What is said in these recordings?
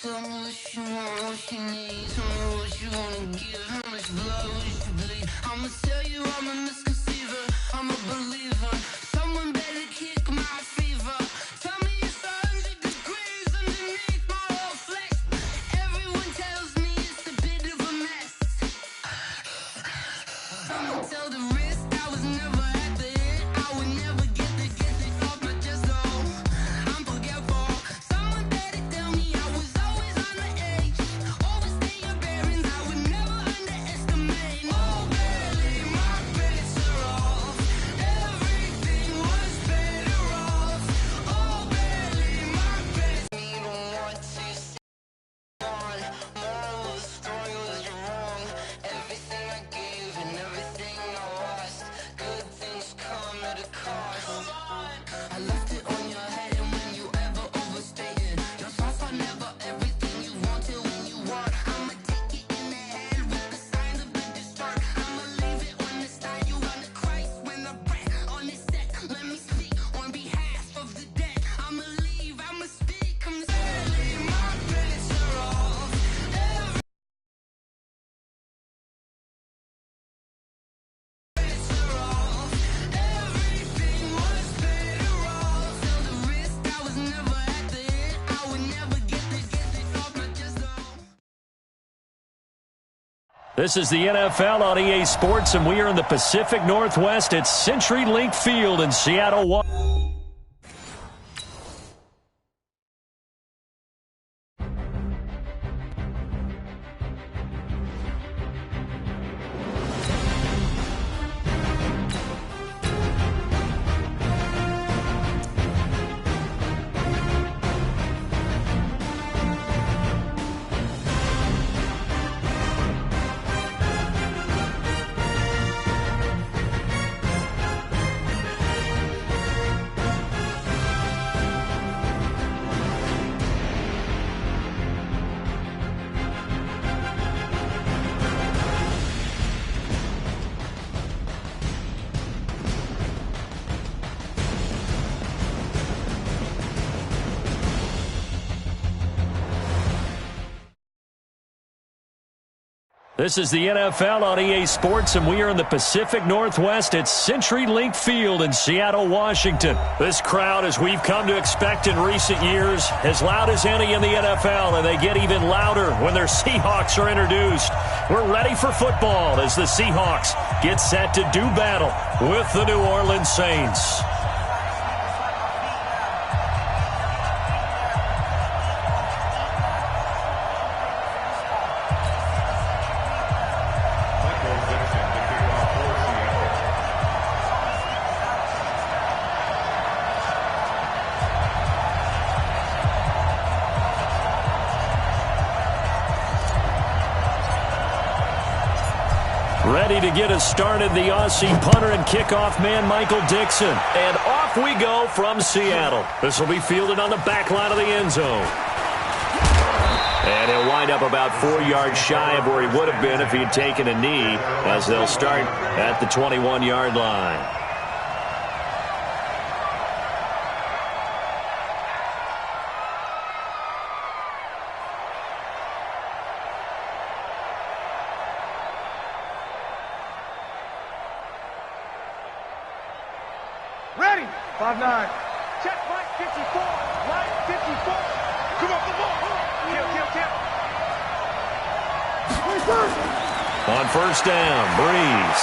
Tell me what you want, what you need. Tell me what you wanna give. How much blood would you bleed? I'ma tell you I'm a misconceiver. I'm a believer. Someone better kick my fever. Tell me it's 100 degrees underneath my whole flesh. Everyone tells me it's a bit of a mess. Someone tell the wrist I was never at the hit. I would never get it off my chest. Oh, I'm forgetful. Someone better tell me I was always on the edge. Overstay your bearings, I would never underestimate. Oh, barely, my bets are off. Everything was better off. Oh, barely, my bets. Me don't want to see on. Moral of the story was you're wrong. Everything I gave and everything I lost. Good things come at a cost. I left it on your head, and when you ever overstated, your thoughts are never everything you wanted when you want. I'ma take it in the head with the signs of the destroyed. I'ma leave it on the side. You want to Christ when I breath on this set. Let me speak on behalf of the dead. I'ma leave, I'ma speak. I'm barely, my bets are off. Everything was better off. Till the wrist I was never at the hit. I would never get it off my chest. This is the NFL on EA Sports, and we are in the Pacific Northwest at CenturyLink Field in Seattle. This is the NFL on EA Sports, and we are in the Pacific Northwest at CenturyLink Field in Seattle, Washington. This crowd, as we've come to expect in recent years, as loud as any in the NFL, and they get even louder when their Seahawks are introduced. We're ready for football as the Seahawks get set to do battle with the New Orleans Saints. Ready to get us started, the Aussie punter and kickoff man, Michael Dixon. And off we go from Seattle. This will be fielded on the back line of the end zone. And he'll wind up about 4 yards shy of where he would have been if he had taken a knee, as they'll start at the 21-yard line. Ready. 5-9. Check right 54. Right 54. Come on, come on. Kill. On first down, Breeze.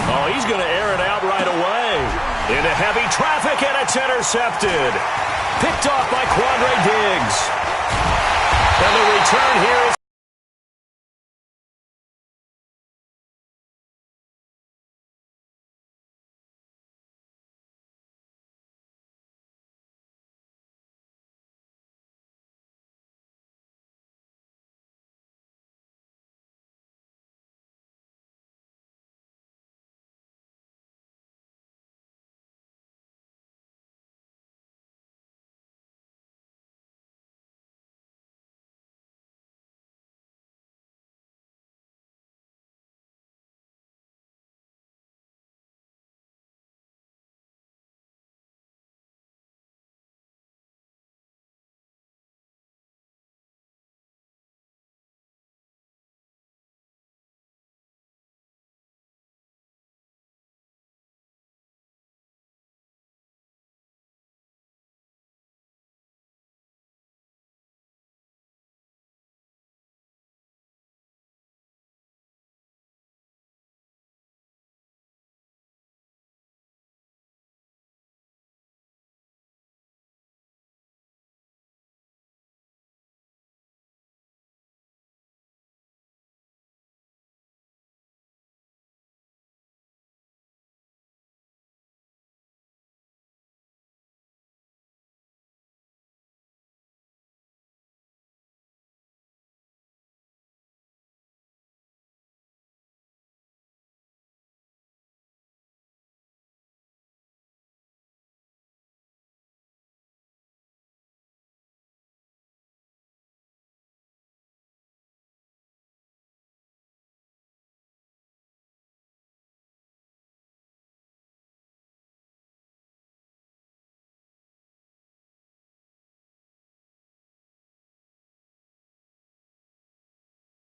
Oh, he's going to air it out right away. Into heavy traffic, and it's intercepted. Picked off by Quandre Diggs. And the return here is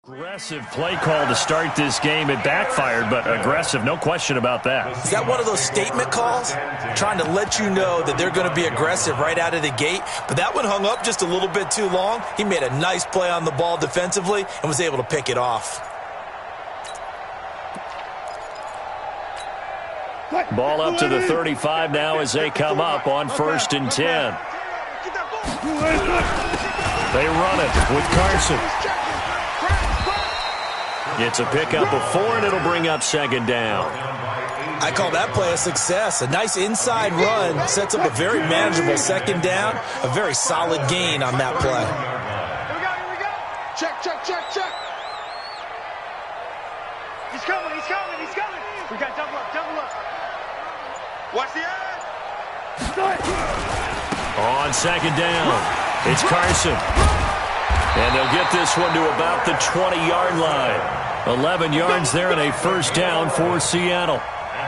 Aggressive play call to start this game. It backfired, but aggressive, no question about that. Is that one of those statement calls? Trying to let you know that they're going to be aggressive right out of the gate, but that one hung up just a little bit too long. He made a nice play on the ball defensively and was able to pick it off. Ball up to the 35 now as they come up on 1st and 10. They run it with Carson. It's a pickup of 4, and it'll bring up 2nd down. I call that play a success. A nice inside run sets up a very manageable 2nd down. A very solid gain on that play. Here we go. Check. He's coming. We got double up. Watch the edge. On 2nd down, it's Carson. And they'll get this one to about the 20-yard line. 11 yards there and a 1st down for Seattle.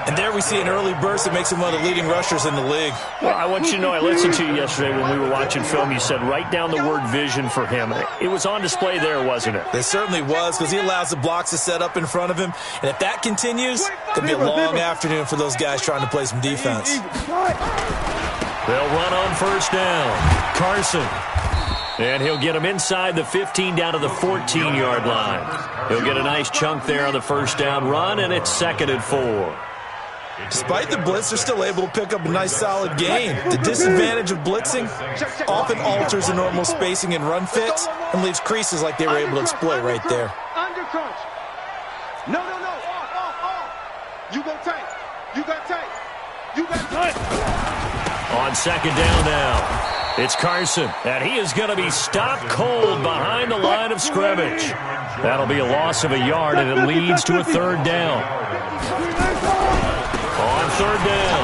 And there we see an early burst that makes him one of the leading rushers in the league. Well, I want you to know, I listened to you yesterday when we were watching film. You said write down the word vision for him. It was on display there, wasn't it? It certainly was, because he allows the blocks to set up in front of him. And if that continues, it could be a long afternoon for those guys trying to play some defense. They'll run on 1st down. Carson. And he'll get him inside the 15 down to the 14-yard line. He'll get a nice chunk there on the 1st down run, and it's 2nd and 4. Despite the blitz, they're still able to pick up a nice solid gain. The disadvantage of blitzing often alters the normal spacing and run fits and leaves creases like they were able to exploit right there. Under crunch. No. Off. You go tight. On 2nd down now. It's Carson, and he is going to be stopped cold behind the line of scrimmage. That'll be a loss of a yard, and it leads to a 3rd down. On 3rd down,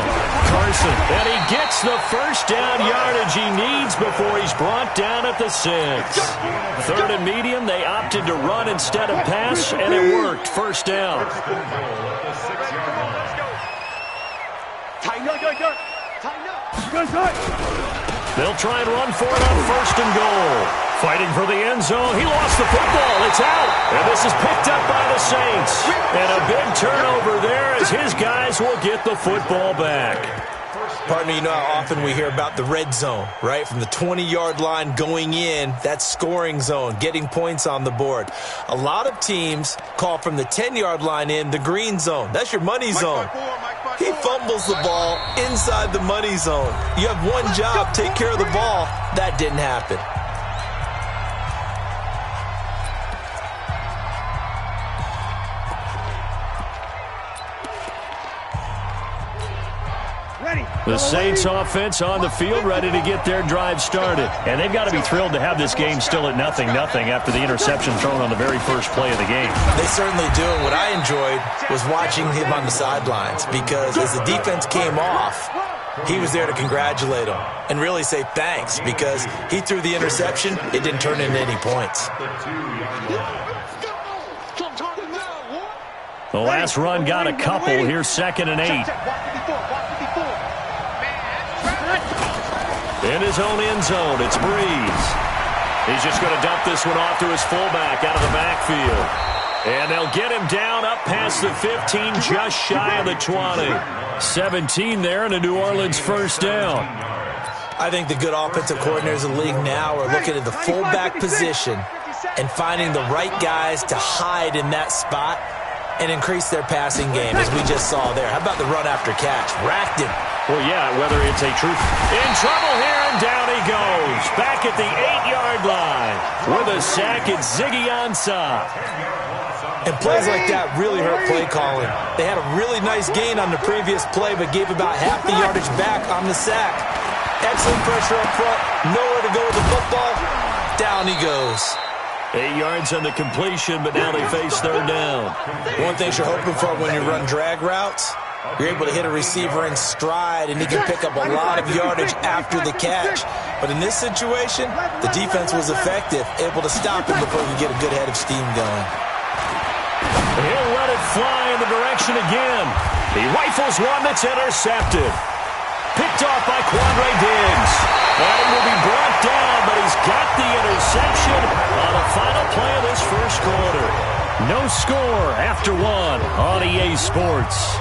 Carson, and he gets the 1st down yardage he needs before he's brought down at the 6. 3rd and medium, they opted to run instead of pass, and it worked. 1st down. Tighten up. They'll try and run for it on 1st and goal. Fighting for the end zone. He lost the football. It's out. And this is picked up by the Saints. And a big turnover there as his guys will get the football back. Pardon me, you know how often we hear about the red zone, right? From the 20-yard line going in, that scoring zone, getting points on the board. A lot of teams call from the 10-yard line in the green zone. That's your money zone. He fumbles the ball inside the money zone. You have one job, take care of the ball. That didn't happen. The Saints offense on the field ready to get their drive started. And they've got to be thrilled to have this game still at 0-0 after the interception thrown on the very first play of the game. They certainly do. And what I enjoyed was watching him on the sidelines, because as the defense came off, he was there to congratulate them and really say thanks, because he threw the interception. It didn't turn into any points. The last run got a couple. Here's 2nd and 8. In his own end zone, it's Breeze. He's just going to dump this one off to his fullback out of the backfield. And they'll get him down up past the 15, just shy of the 20. 17 there, and a New Orleans 1st down. I think the good offensive coordinators in the league now are looking at the fullback position and finding the right guys to hide in that spot and increase their passing game, as we just saw there. How about the run after catch? Racked him. Well, yeah, whether it's a true... In trouble here, and down he goes. Back at the 8-yard line. With a sack, it's Ziggy Ansah. And plays like that really hurt play calling. They had a really nice gain on the previous play, but gave about half the yardage back on the sack. Excellent pressure up front. Nowhere to go with the football. Down he goes. 8 yards on the completion, but now they face 3rd down. One thing you're hoping for when you run drag routes, you're able to hit a receiver in stride, and he can pick up a lot of yardage after the catch. But in this situation, the defense was effective, able to stop him before he could get a good head of steam going. He'll let it fly in the direction again. He rifles one that's intercepted. Picked off by Quandre Diggs. And he will be brought down, but he's got the interception on the final play of this first quarter. score after one on EA Sports.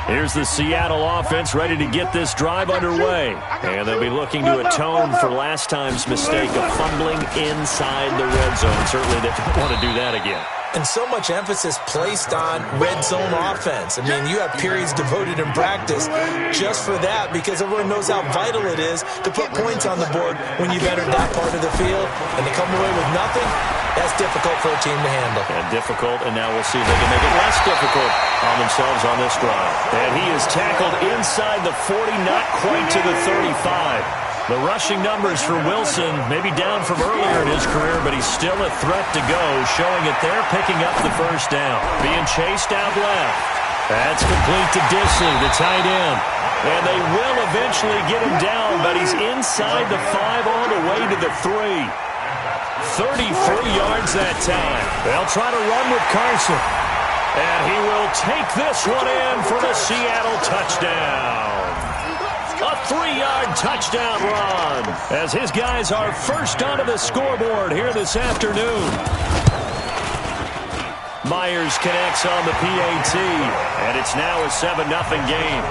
Here's the Seattle offense ready to get this drive underway. And they'll be looking to atone for last time's mistake of fumbling inside the red zone. Certainly they don't want to do that again. And so much emphasis placed on red zone offense. I mean, you have periods devoted in practice just for that because everyone knows how vital it is to put points on the board when you've entered that part of the field. And to come away with nothing, that's difficult for a team to handle. And difficult, and now we'll see if they can make it less difficult on themselves on this drive. And he is tackled inside the 40, not quite to the 35. The rushing numbers for Wilson may be down from earlier in his career, but he's still a threat to go, showing it there, picking up the first down. Being chased out left. That's complete to Disley, the tight end. And they will eventually get him down, but he's inside the 5 all the way to the 3. 33 yards that time. They'll try to run with Carson. And he will take this one in for the Seattle touchdown. A 3-yard touchdown run as his guys are first onto the scoreboard here this afternoon. Myers connects on the PAT, and it's now a 7-0 game.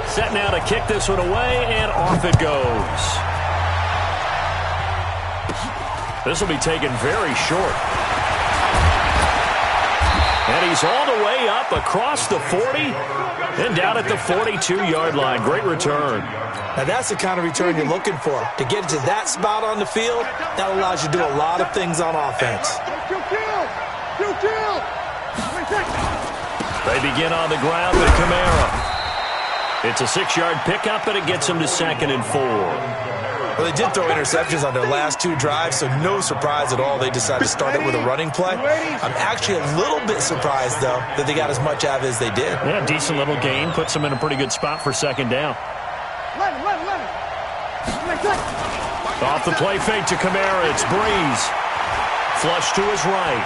Set now to kick this one away, and off it goes. This will be taken very short. And he's all the way up across the 40 and down at the 42-yard line. Great return. Now, that's the kind of return you're looking for. To get to that spot on the field, that allows you to do a lot of things on offense. They begin on the ground with Kamara. It's a 6-yard pickup, and it gets him to 2nd and 4. Well, they did throw interceptions on their last 2 drives, so no surprise at all they decided to start it with a running play. I'm actually a little bit surprised, though, that they got as much out of it as they did. Yeah, decent little gain. Puts them in a pretty good spot for 2nd down. Off the play fake to Kamara. It's Breeze. Flush to his right.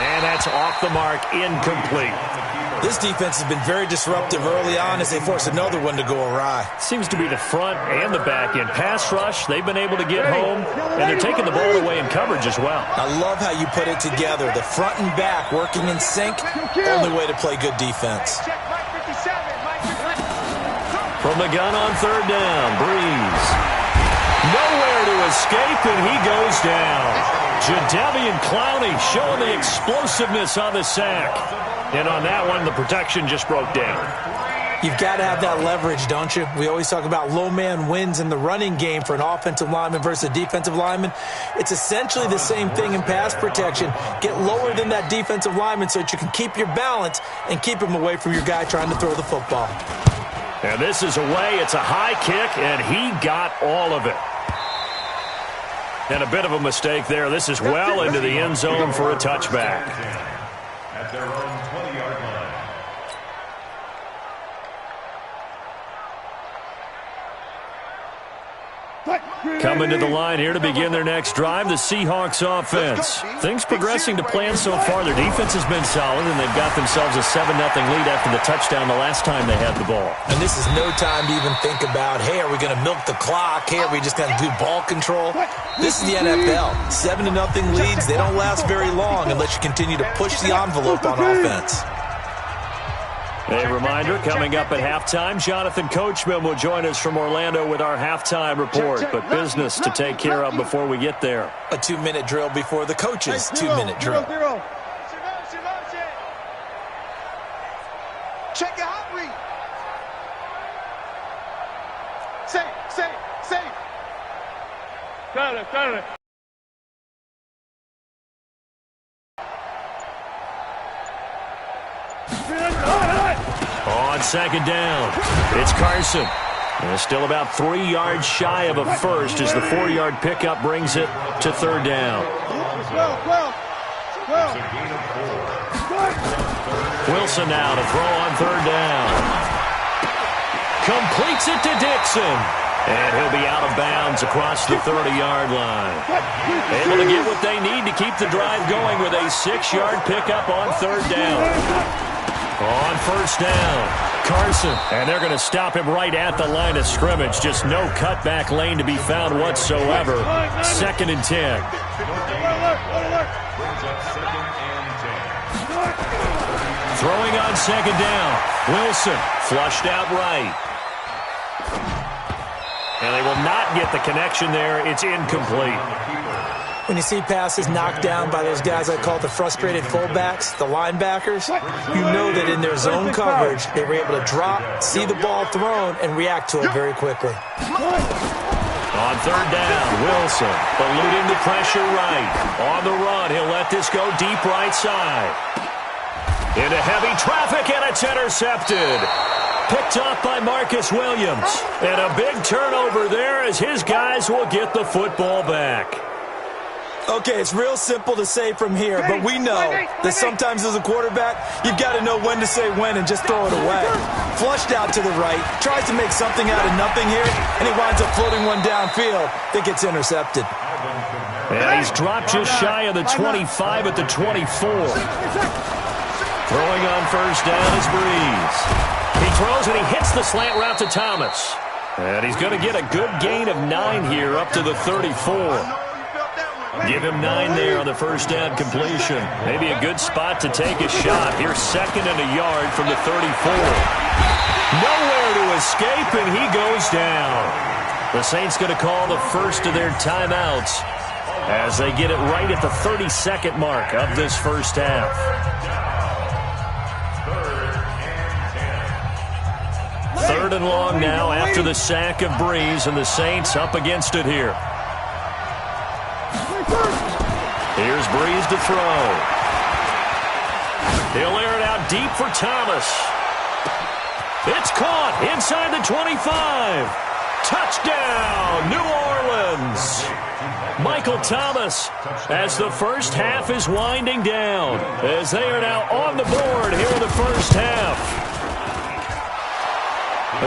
And that's off the mark, incomplete. This defense has been very disruptive early on as they force another one to go awry. Seems to be the front and the back end. Pass rush, they've been able to get home, and they're taking the ball away in coverage as well. I love how you put it together. The front and back working in sync, only way to play good defense. From the gun on 3rd down, Breeze. Nowhere to escape, and he goes down. Jadeveon Clowney showing the explosiveness on the sack. And on that one, the protection just broke down. You've got to have that leverage, don't you? We always talk about low man wins in the running game for an offensive lineman versus a defensive lineman. It's essentially the same thing in pass protection. Get lower than that defensive lineman so that you can keep your balance and keep him away from your guy trying to throw the football. And this is away. It's a high kick, and he got all of it. And a bit of a mistake there. This is well into the end zone for a touchback. At their own 20-yard line. Coming to the line here to begin their next drive, the Seahawks offense. Things progressing to plan so far. Their defense has been solid, and they've got themselves a 7-0 lead after the touchdown the last time they had the ball. And this is no time to even think about, hey, are we going to milk the clock? Hey, are we just going to do ball control? This is the NFL. 7-0 leads, they don't last very long unless you continue to push the envelope on offense. A reminder, coming up at halftime, Jonathan Coachman will join us from Orlando with our halftime report, but business to take care of before we get there. A 2-minute drill before the coach's 2-minute drill. Check your hot read. Safe. Got it. On 2nd down, it's Carson. And still about 3 yards shy of a first as the 4-yard pickup brings it to 3rd down. Wilson now to throw on 3rd down. Completes it to Dixon. And he'll be out of bounds across the 30-yard line. Able to get what they need to keep the drive going with a 6-yard pickup on 3rd down. On 1st down, Carson. And they're going to stop him right at the line of scrimmage. Just no cutback lane to be found whatsoever. 2nd and 10. Throwing on 2nd down. Wilson flushed out right. And they will not get the connection there. It's incomplete. When you see passes knocked down by those guys I call the frustrated fullbacks, the linebackers, you know that in their zone coverage, they were able to drop, see the ball thrown, and react to it very quickly. On 3rd down, Wilson eluding the pressure right. On the run, he'll let this go deep right side. Into heavy traffic, and it's intercepted. Picked off by Marcus Williams. And a big turnover there as his guys will get the football back. Okay, it's real simple to say from here, but we know that sometimes as a quarterback, you've got to know when to say when and just throw it away. Flushed out to the right, tries to make something out of nothing here, and he winds up floating one downfield that gets intercepted. And he's dropped just shy of the 25 at the 24. Throwing on 1st down is Breeze. He throws and he hits the slant route to Thomas. And he's going to get a good gain of 9 here up to the 34. Give him 9 there on the 1st down completion. Maybe a good spot to take a shot. Here's 2nd and a yard from the 34. Nowhere to escape, and he goes down. The Saints going to call the first of their timeouts as they get it right at the 32nd mark of this first half. 3rd and long now after the sack of Breeze, and the Saints up against it here. Here's Breeze to throw. He'll air it out deep for Thomas. It's caught inside the 25. Touchdown, New Orleans. Michael Thomas as the first half is winding down, as they are now on the board here in the first half.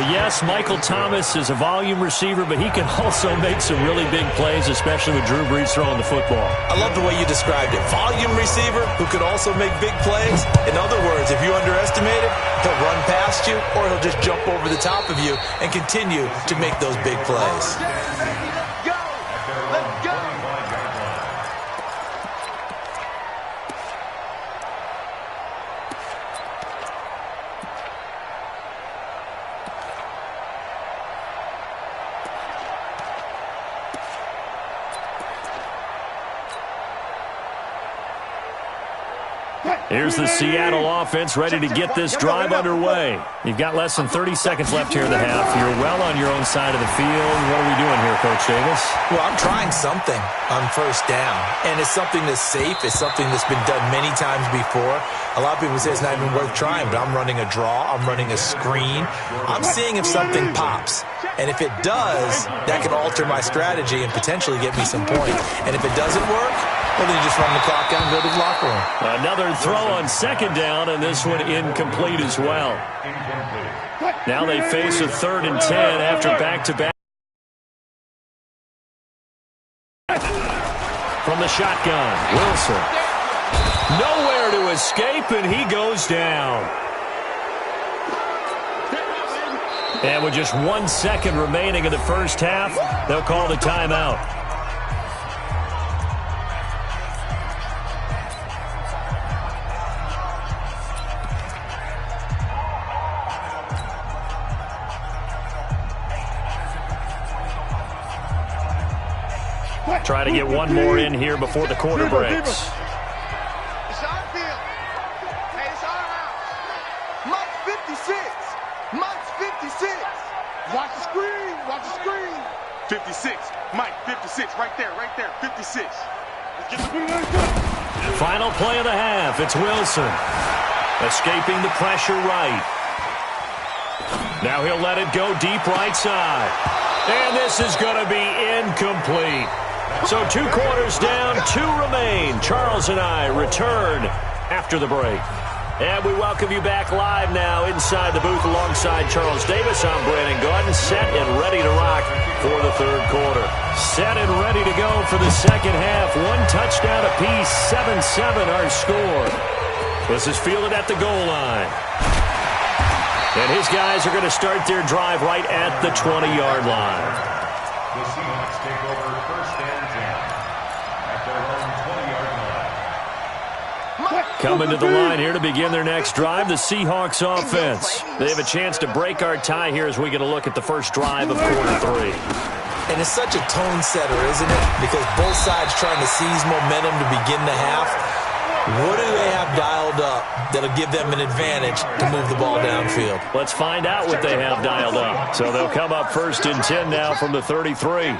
Yes, Michael Thomas is a volume receiver, but he can also make some really big plays, especially with Drew Brees throwing the football. I love the way you described it. Volume receiver who could also make big plays. In other words, if you underestimate him, he'll run past you or he'll just jump over the top of you and continue to make those big plays. Here's the Seattle offense ready to get this drive underway. You've got less than 30 seconds left here in the half. You're well on your own side of the field. What are we doing here, Coach Davis? Well, I'm trying something on 1st down, and it's something that's safe. It's something that's been done many times before. A lot of people say it's not even worth trying, but I'm running a draw. I'm running a screen. I'm seeing if something pops. And if it does, that can alter my strategy and potentially get me some points. And if it doesn't work, well, then you just run the clock out and go to the locker room. Another throw on 2nd down, and this one incomplete as well. Now they face a 3rd and 10 after back-to-back. From the shotgun, Wilson. Nowhere to escape, and he goes down. And with just 1 second remaining in the first half, they'll call the timeout. Try to get one more in here before the quarter breaks. It's our field. Hey, it's our house. Mike's 56. Mike's 56. Watch the screen. Watch the screen. 56. Mike, 56. Right there. Right there. 56. Let's get the screen. Final play of the half. It's Wilson. Escaping the pressure right. Now he'll let it go deep right side. And this is going to be incomplete. So 2 quarters down, 2 remain. Charles and I return after the break. And we welcome you back live now inside the booth alongside Charles Davis. I'm Brandon Gaudin, set and ready to rock third quarter. Set and ready to go for the second half. One touchdown apiece, 7-7 our score. This is fielded at the goal line. And his guys are going to start their drive right at the 20-yard line. The Seahawks take over first and 10 at their own 20-yard line. Coming to the line here to begin their next drive, the Seahawks offense. They have a chance to break our tie here as we get a look at the first drive of quarter 3. And it's such a tone setter, isn't it? Because both sides trying to seize momentum to begin the half. What do they have dialed up that'll give them an advantage to move the ball downfield? Let's find out what they have dialed up. So they'll come up first and 10 now from the 33. 14,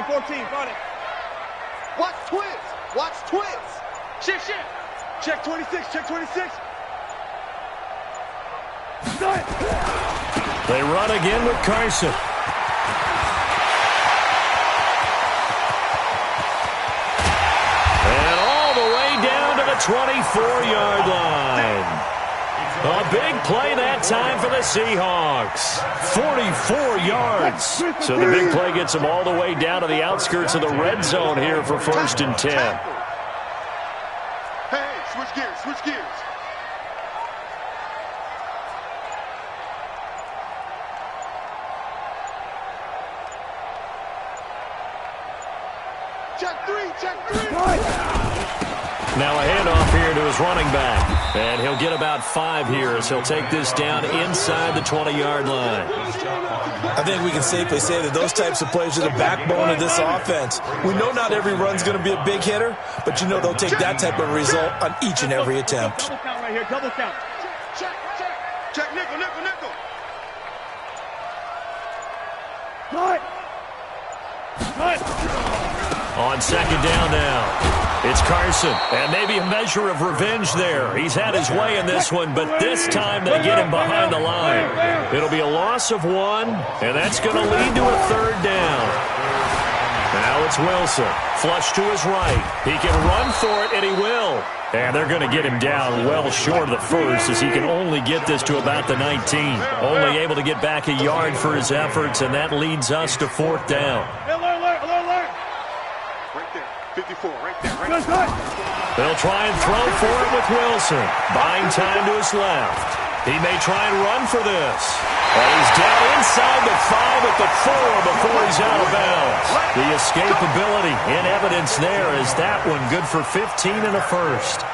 14, got it. Watch twins. Watch twins. Shift. Check 26. Check 26. They run again with Carson. And all the way down to the 24-yard line. A big play that time for the Seahawks. 44 yards. So the big play gets them all the way down to the outskirts of the red zone here for first and 10. Hey, switch gears. Check three. Now a handoff here to his running back. And he'll get about 5 here as he'll take this down inside the 20-yard line. I think we can safely say that those types of plays are the backbone of this offense. We know not every run's going to be a big hitter, but you know they'll take that type of result on each and every attempt. Double count right here, double count. Check nickel. On second down now. It's Carson, and maybe a measure of revenge there. He's had his way in this one, but this time they get him behind the line. It'll be a loss of 1, and that's going to lead to a third down. Now it's Wilson, flush to his right. He can run for it, and he will. And they're going to get him down well short of the first as he can only get this to about the 19. Only able to get back a yard for his efforts, and that leads us to fourth down. Alert. Right there. 54, right there. They'll try and throw for it with Wilson. Buying time to his left. He may try and run for this. And he's down inside the 5 at the 4 before he's out of bounds. The escapability in evidence there is that one good for 15 and a first.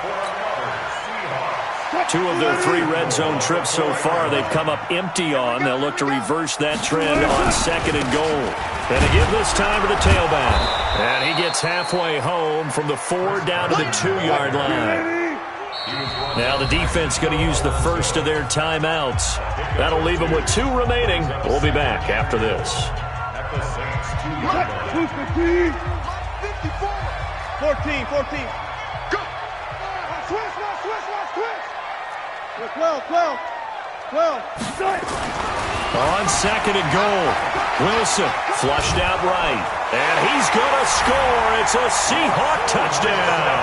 2 of their 3 red zone trips so far they've come up empty on. They'll look to reverse that trend on second and goal. And to give this time to the tailback. And he gets halfway home from the 4 down to the 2-yard line. Now the defense going to use the first of their timeouts. That'll leave them with 2 remaining. We'll be back after this. At the Saints 2-yard line. 14. Go. Switch. 12. On second and goal, Wilson flushed out right. And he's going to score. It's a Seahawk touchdown.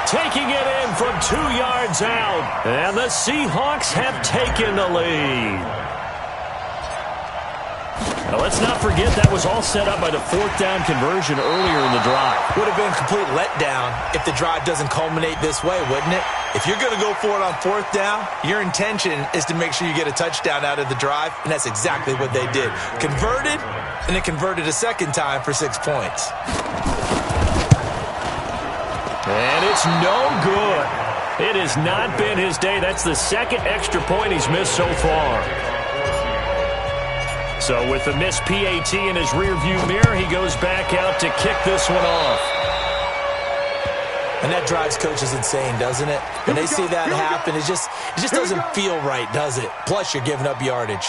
Taking it in from 2 yards out. And the Seahawks have taken the lead. Now, let's not forget that was all set up by the 4th down conversion earlier in the drive. Would have been a complete letdown if the drive doesn't culminate this way, wouldn't it? If you're going to go for it on 4th down, your intention is to make sure you get a touchdown out of the drive, and that's exactly what they did. Converted, and it converted a second time for 6 points. And it's no good. It has not been his day. That's the 2nd extra point he's missed so far. So with the missed PAT in his rearview mirror, he goes back out to kick this one off. And that drives coaches insane, doesn't it? When they see that happen, it just doesn't feel right, does it? Plus, you're giving up yardage.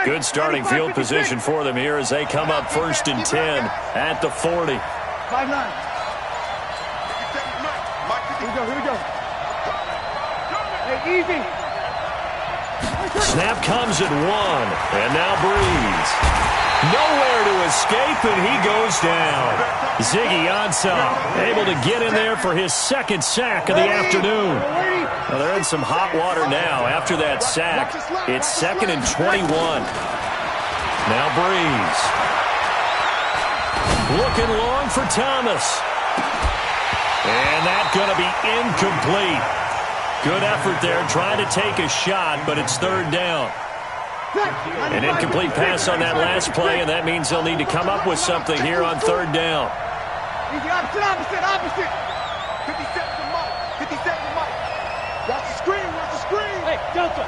Good starting field position for them here as they come up first and 10 at the 40. 5-9. Here we go. Hey, easy. Snap comes at 1, and now Breeze. Nowhere to escape, and he goes down. Ziggy Ansah able to get in there for his second sack of the afternoon. Well, they're in some hot water now after that sack. It's 2nd and 21. Now Breeze. Looking long for Thomas. And that's going to be incomplete. Good effort there trying to take a shot, but it's 3rd down. An incomplete pass on that last play, and that means they'll need to come up with something here on 3rd down. Opposite. 50 seconds to Mike. 50 seconds to Mike. Watch the screen. Hey, Delta.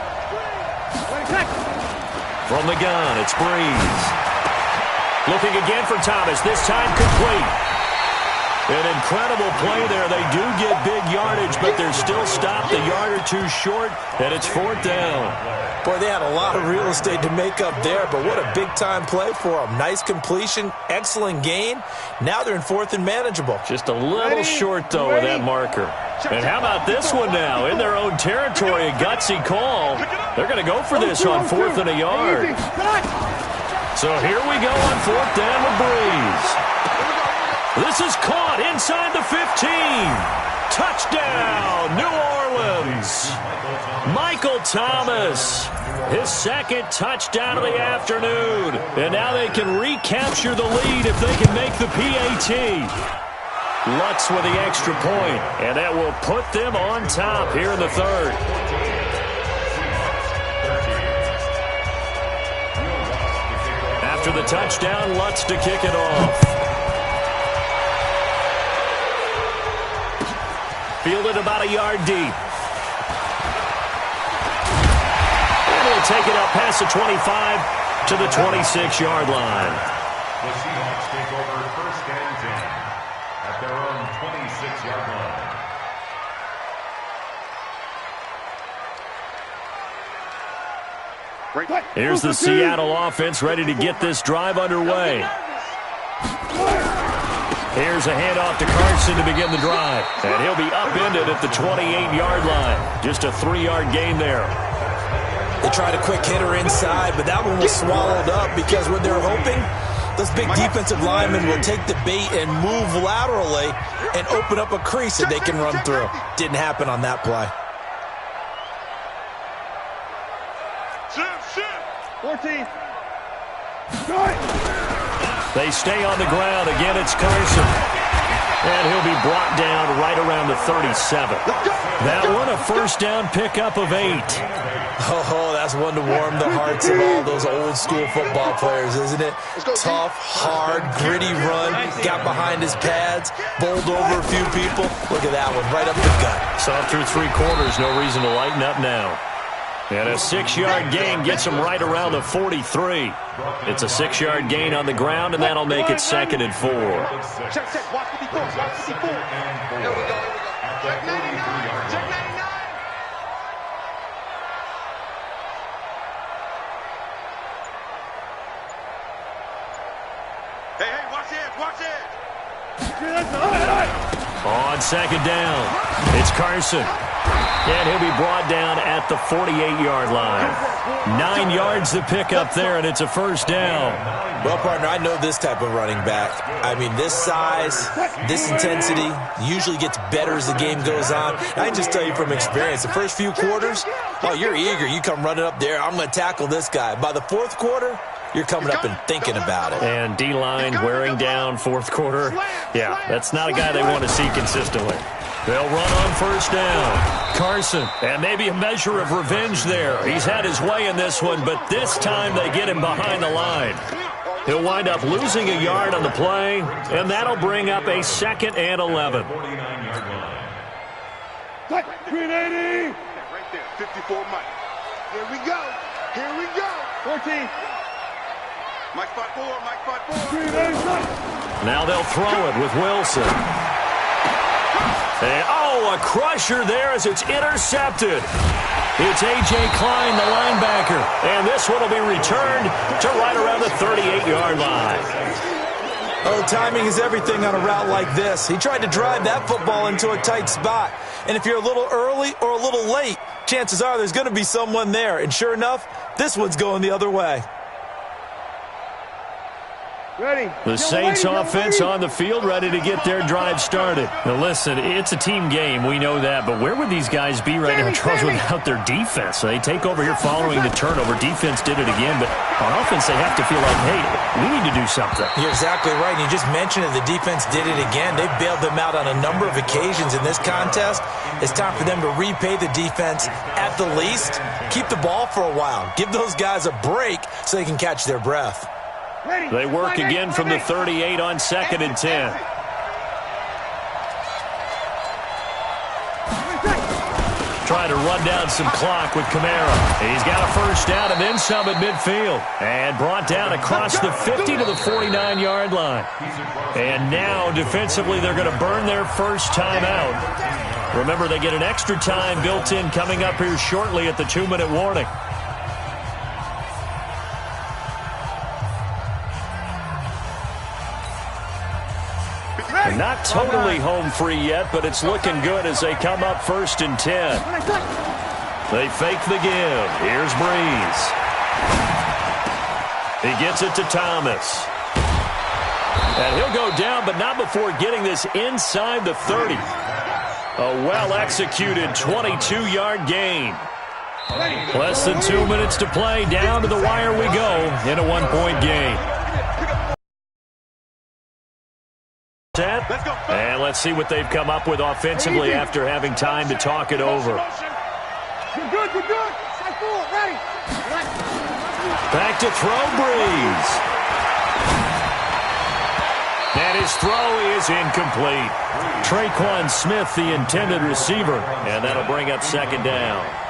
From the gun, it's Breeze. Looking again for Thomas, this time complete. An incredible play there. They do get big yardage, but they're still stopped a yard or two short, and it's 4th down. Boy, they had a lot of real estate to make up there, but what a big-time play for them. Nice completion, excellent gain. Now they're in 4th and manageable. Just a little short, though, with that marker. And how about this one now? In their own territory, a gutsy call. They're going to go for this on 4th and a yard. So here we go on 4th down with Breeze. This is caught inside the 15. Touchdown, New Orleans. Michael Thomas, his second touchdown of the afternoon. And now they can recapture the lead if they can make the PAT. Lutz with the extra point, and that will put them on top here in the 3rd. After the touchdown, Lutz to kick it off. Fielded about a yard deep. Able to take it up past the 25 to the 26-yard line. The Seahawks take over 1st and 10 at their own 26-yard line. Here's the Seattle offense ready to get this drive underway. Here's a handoff to Carson to begin the drive. And he'll be upended at the 28-yard line. Just a 3-yard gain there. They tried a quick hitter inside, but that one was swallowed up because what they're hoping, those big defensive linemen will take the bait and move laterally and open up a crease that they can run through. Didn't happen on that play. 14. They stay on the ground. Again, it's Carson. And he'll be brought down right around the 37. That one, a 1st down pickup of 8. Oh, that's one to warm the hearts of all those old-school football players, isn't it? Tough, hard, gritty run. Got behind his pads, bowled over a few people. Look at that one, right up the gut. Saw through 3 quarters. No reason to lighten up now. And a 6-yard gain gets him right around the 43. It's a 6-yard gain on the ground, and that'll make it 2nd and 4. Check. Watch 54. Watch 54. Here we go. Check 99. Check 99. Hey, watch it. Watch it. On 2nd down, it's Carson. And he'll be brought down at the 48-yard line. 9 yards to pick up there, and it's a 1st down. Well, partner, I know this type of running back. I mean, this size, this intensity usually gets better as the game goes on. I can just tell you from experience, the first few quarters, oh, you're eager. You come running up there, I'm going to tackle this guy. By the 4th quarter, you're coming up and thinking about it. And D-line wearing down 4th quarter. Yeah, that's not a guy they want to see consistently. They'll run on 1st down. Carson, and maybe a measure of revenge there. He's had his way in this one, but this time they get him behind the line. He'll wind up losing a yard on the play, and that'll bring up a 2nd and 11. 380. Right there, 54 Mike. Here we go. 14. Mike spot 4. Now they'll throw it with Wilson. And, a crusher there as it's intercepted. It's A.J. Klein, the linebacker. And this one will be returned to right around the 38-yard line. Oh, timing is everything on a route like this. He tried to drive that football into a tight spot. And if you're a little early or a little late, chances are there's going to be someone there. And sure enough, this one's going the other way. Ready. The Saints offense on the field, ready to get their drive started. Now listen, it's a team game, we know that, but where would these guys be right now, Charles, without their defense? So they take over here following the turnover. Defense did it again, but on offense they have to feel like, hey, we need to do something. You're exactly right. And you just mentioned it, the defense did it again. They've bailed them out on a number of occasions in this contest. It's time for them to repay the defense at the least. Keep the ball for a while. Give those guys a break so they can catch their breath. They work again from the 38 on 2nd and 10. Trying to run down some clock with Kamara. He's got a first down and then some at midfield. And brought down across the 50 to the 49-yard line. And now, defensively, they're going to burn their first time out. Remember, they get an extra time built in coming up here shortly at the 2-minute warning. Not totally home free yet, but it's looking good as they come up 1st and 10. They fake the give. Here's Breeze. He gets it to Thomas. And he'll go down, but not before getting this inside the 30. A well-executed 22-yard gain. Less than 2 minutes to play. Down to the wire we go in a one-point game. And let's see what they've come up with offensively after having time to talk it over. You're good, you're good. Side forward, ready. Back to throw, Breeze. And his throw is incomplete. Traquan Smith, the intended receiver, and that'll bring up 2nd down.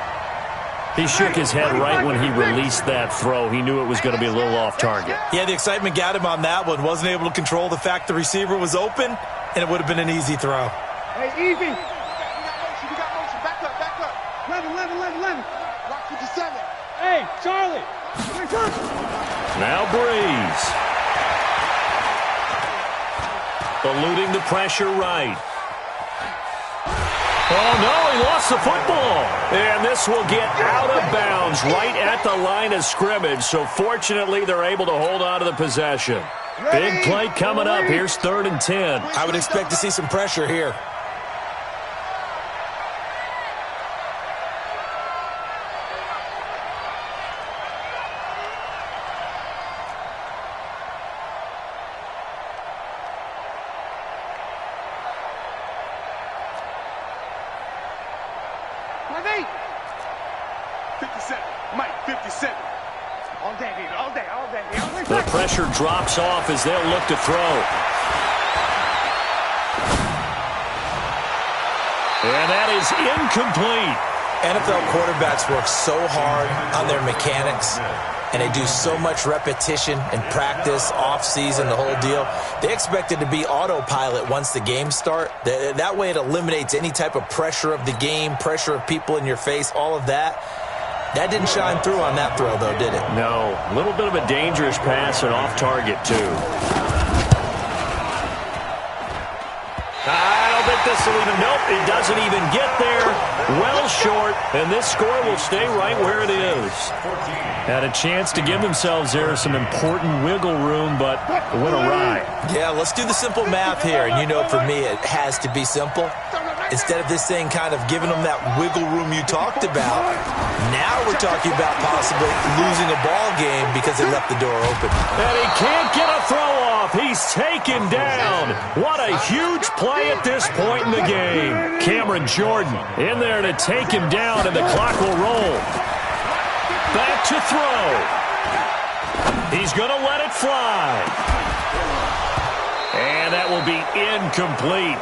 He shook his head right when he released that throw. He knew it was going to be a little off target. Yeah, the excitement got him on that one. Wasn't able to control the fact the receiver was open, and it would have been an easy throw. Hey, easy. We got motion. Back up, back up. 11. Lock 57. Hey, Charlie. Now Breeze. Eluding the pressure right. Oh, no, he lost the football. And this will get out of bounds right at the line of scrimmage. So, fortunately, they're able to hold on to the possession. Big play coming up. Here's 3rd and 10. I would expect to see some pressure here. The pressure drops off as they'll look to throw. And that is incomplete. NFL quarterbacks work so hard on their mechanics, and they do so much repetition and practice, off-season, the whole deal. They expect it to be autopilot once the games start. That way it eliminates any type of pressure of the game, pressure of people in your face, all of that. That didn't shine through on that throw, though, did it? No. A little bit of a dangerous pass and off target, too. I don't think this will even... Nope, it doesn't even get there. Well short, and this score will stay right where it is. Had a chance to give themselves there some important wiggle room, but it went awry. Yeah, let's do the simple math here. And you know, for me, it has to be simple. Instead of this thing kind of giving them that wiggle room you talked about, now we're talking about possibly losing a ball game because they left the door open. And he can't get a throw off. He's taken down. What a huge play at this point in the game. Cameron Jordan in there to take him down, and the clock will roll. Back to throw. He's going to let it fly. And that will be incomplete.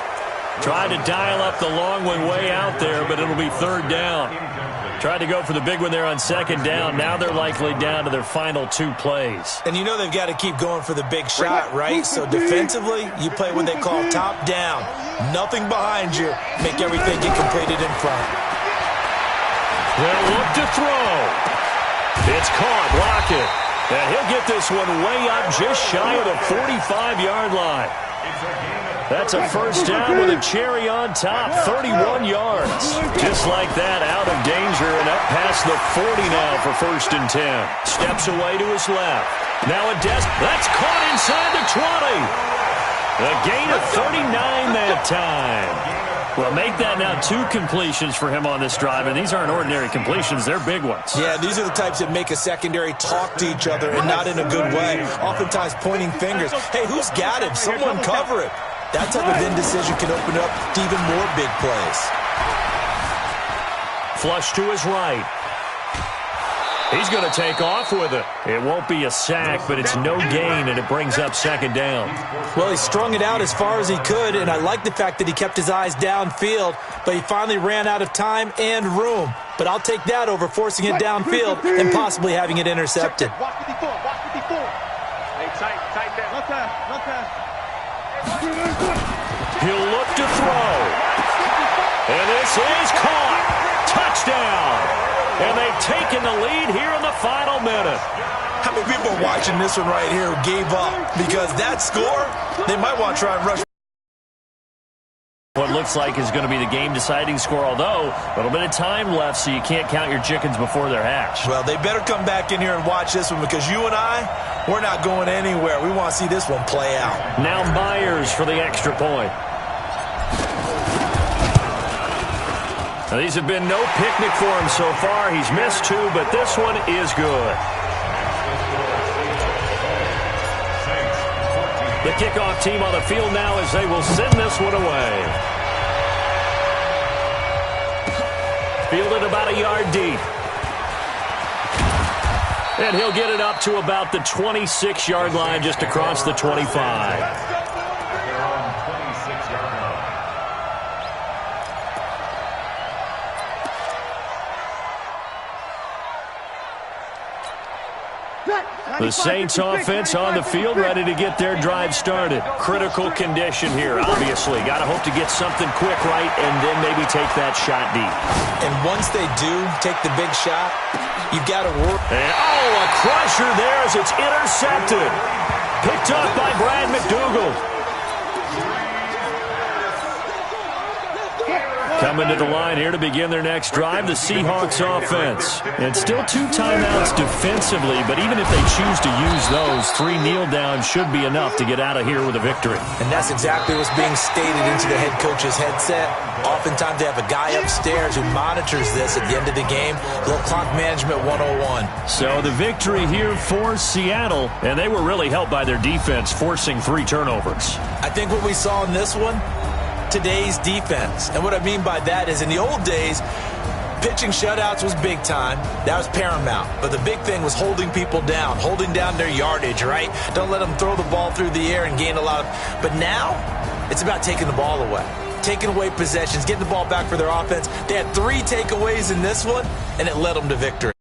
Tried to dial up the long one way out there, but it'll be 3rd down. Tried to go for the big one there on 2nd down. Now they're likely down to their final 2 plays. And you know they've got to keep going for the big shot, right? So defensively, you play what they call top down. Nothing behind you. Make everything get completed in front. They'll look to throw. It's caught. Lockett. And he'll get this one way up just shy of the 45-yard line. That's a first down with a cherry on top, 31 yards. Just like that, out of danger and up past the 40 now for 1st and 10. Steps away to his left. Now a that's caught inside the 20. A gain of 39 that time. Well, make that now 2 completions for him on this drive, and these aren't ordinary completions. They're big ones. Yeah, these are the types that make a secondary talk to each other and not in a good way, oftentimes pointing fingers. Hey, who's got him? Someone cover it. That type of indecision can open up to even more big plays. Flush to his right. He's going to take off with it. It won't be a sack, but it's no gain, and it brings up 2nd down. Well, he strung it out as far as he could, and I like the fact that he kept his eyes downfield, but he finally ran out of time and room. But I'll take that over forcing it downfield and possibly having it intercepted. Watch it before. Hey, tight there. One time. He'll look to throw. And this is caught. Touchdown. And they've taken the lead here in the final minute. How many people are watching this one right here who gave up? Because that score, they might want to try and rush. What looks like is going to be the game-deciding score, although a little bit of time left, so you can't count your chickens before they're hatched. Well, they better come back in here and watch this one because you and I, we're not going anywhere. We want to see this one play out. Now Myers for the extra point. Now, these have been no picnic for him so far. He's missed 2, but this one is good. The kickoff team on the field now as they will send this one away. Fielded about a yard deep. And he'll get it up to about the 26-yard line just across the 25. The Saints offense on the field, ready to get their drive started. Critical condition here, obviously. Got to hope to get something quick right and then maybe take that shot deep. And once they do take the big shot, you've got to work. And, a crusher there as it's intercepted. Picked up by Brad McDougal. Coming to the line here to begin their next drive, the Seahawks offense. And still 2 timeouts defensively, but even if they choose to use those, 3 kneel downs should be enough to get out of here with a victory. And that's exactly what's being stated into the head coach's headset. Oftentimes they have a guy upstairs who monitors this at the end of the game. Little clock management 101. So the victory here for Seattle, and they were really helped by their defense, forcing 3 turnovers. I think what we saw in this one, today's defense. And what I mean by that is in the old days, pitching shutouts was big time. That was paramount. But the big thing was holding people down, holding down their yardage, right? Don't let them throw the ball through the air and gain a lot of... But now, it's about taking the ball away. Taking away possessions, getting the ball back for their offense. They had 3 takeaways in this one, and it led them to victory.